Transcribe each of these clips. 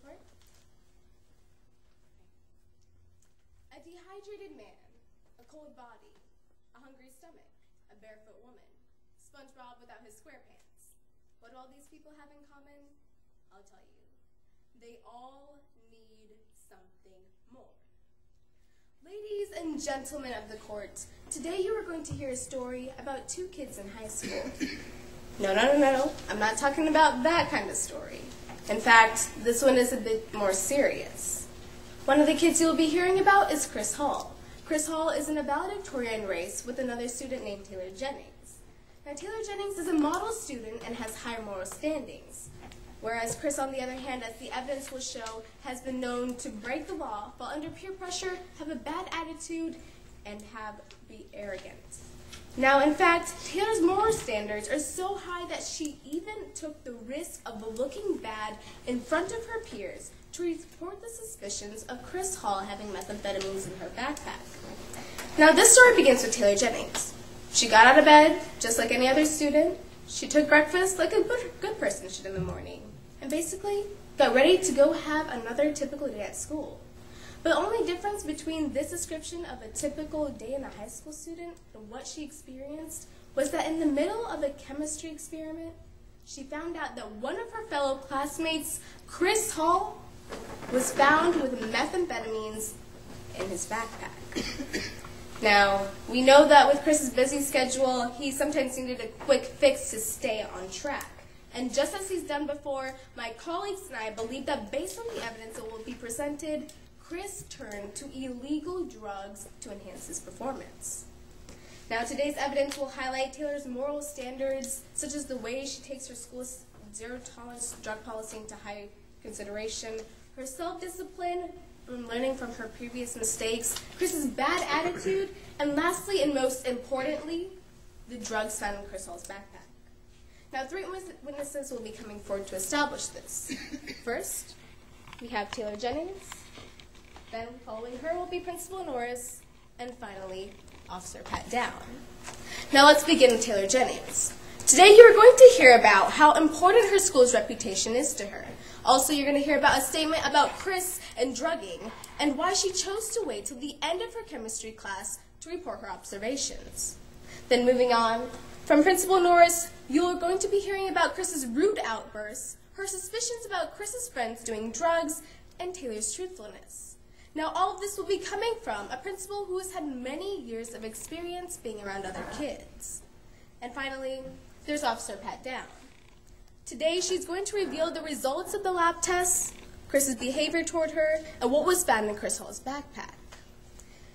record? A dehydrated man, a cold body, a hungry stomach, a barefoot woman, SpongeBob without his SquarePants. What do all these people have in common? I'll tell you. They all need something more. Ladies and gentlemen of the court, today you are going to hear a story about two kids in high school. No, I'm not talking about that kind of story. In fact, this one is a bit more serious. One of the kids you'll be hearing about is Chris Hall. Chris Hall is in a valedictorian race with another student named Taylor Jennings. Now, Taylor Jennings is a model student and has high moral standings, whereas Chris, on the other hand, as the evidence will show, has been known to break the law, while under peer pressure, have a bad attitude, and be arrogant. Now, in fact, Taylor's moral standards are so high that she even took the risk of looking bad in front of her peers to report the suspicions of Chris Hall having methamphetamines in her backpack. Now, this story begins with Taylor Jennings. She got out of bed, just like any other student. She took breakfast like a good person should in the morning, and basically got ready to go have another typical day at school. But the only difference between this description of a typical day in a high school student and what she experienced was that in the middle of a chemistry experiment, she found out that one of her fellow classmates, Chris Hall, was found with methamphetamines in his backpack. Now, we know that with Chris's busy schedule, he sometimes needed a quick fix to stay on track. And just as he's done before, my colleagues and I believe that based on the evidence that will be presented, Chris turned to illegal drugs to enhance his performance. Now, today's evidence will highlight Taylor's moral standards, such as the way she takes her school's zero-tolerance drug policy into high consideration, her self-discipline, learning from her previous mistakes, Chris's bad attitude, and lastly and most importantly, the drugs found in Chris Hall's backpack. Now, three witnesses will be coming forward to establish this. First, we have Taylor Jennings. Then, following her will be Principal Norris, and finally, Officer Pat Down. Now, let's begin with Taylor Jennings. Today, you are going to hear about how important her school's reputation is to her. Also, you're going to hear about a statement about Chris and drugging, and why she chose to wait till the end of her chemistry class to report her observations. Then, moving on, from Principal Norris, you are going to be hearing about Chris's rude outbursts, her suspicions about Chris's friends doing drugs, and Taylor's truthfulness. Now, all of this will be coming from a principal who has had many years of experience being around other kids. And finally, there's Officer Pat Down. Today, she's going to reveal the results of the lab tests, Chris's behavior toward her, and what was found in Chris Hall's backpack.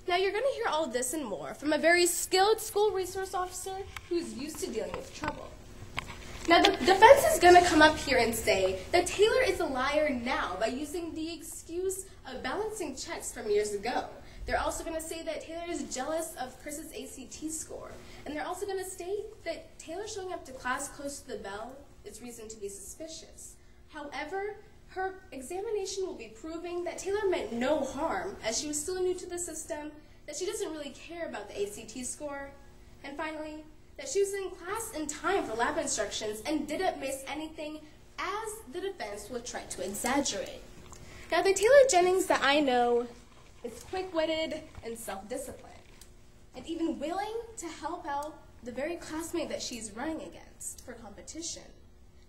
Now, you're going to hear all of this and more from a very skilled school resource officer who's used to dealing with trouble. Now, the defense is going to come up here and say that Taylor is a liar now by using the excuse of balancing checks from years ago. They're also going to say that Taylor is jealous of Chris's ACT score. And they're also going to state that Taylor showing up to class close to the bell is reason to be suspicious. However, her examination will be proving that Taylor meant no harm, as she was still new to the system, that she doesn't really care about the ACT score, and finally, that she was in class in time for lab instructions and didn't miss anything, as the defense will try to exaggerate. Now, the Taylor Jennings that I know is quick-witted and self-disciplined, and even willing to help out the very classmate that she's running against for competition.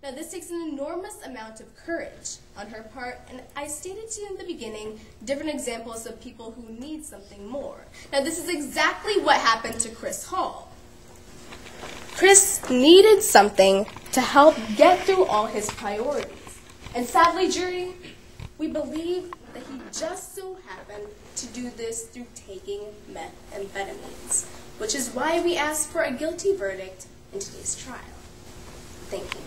Now, this takes an enormous amount of courage on her part, and I stated to you in the beginning different examples of people who need something more. Now, this is exactly what happened to Chris Hall. Chris needed something to help get through all his priorities. And sadly, jury, we believe that he just so happened to do this through taking methamphetamines, which is why we ask for a guilty verdict in today's trial. Thank you.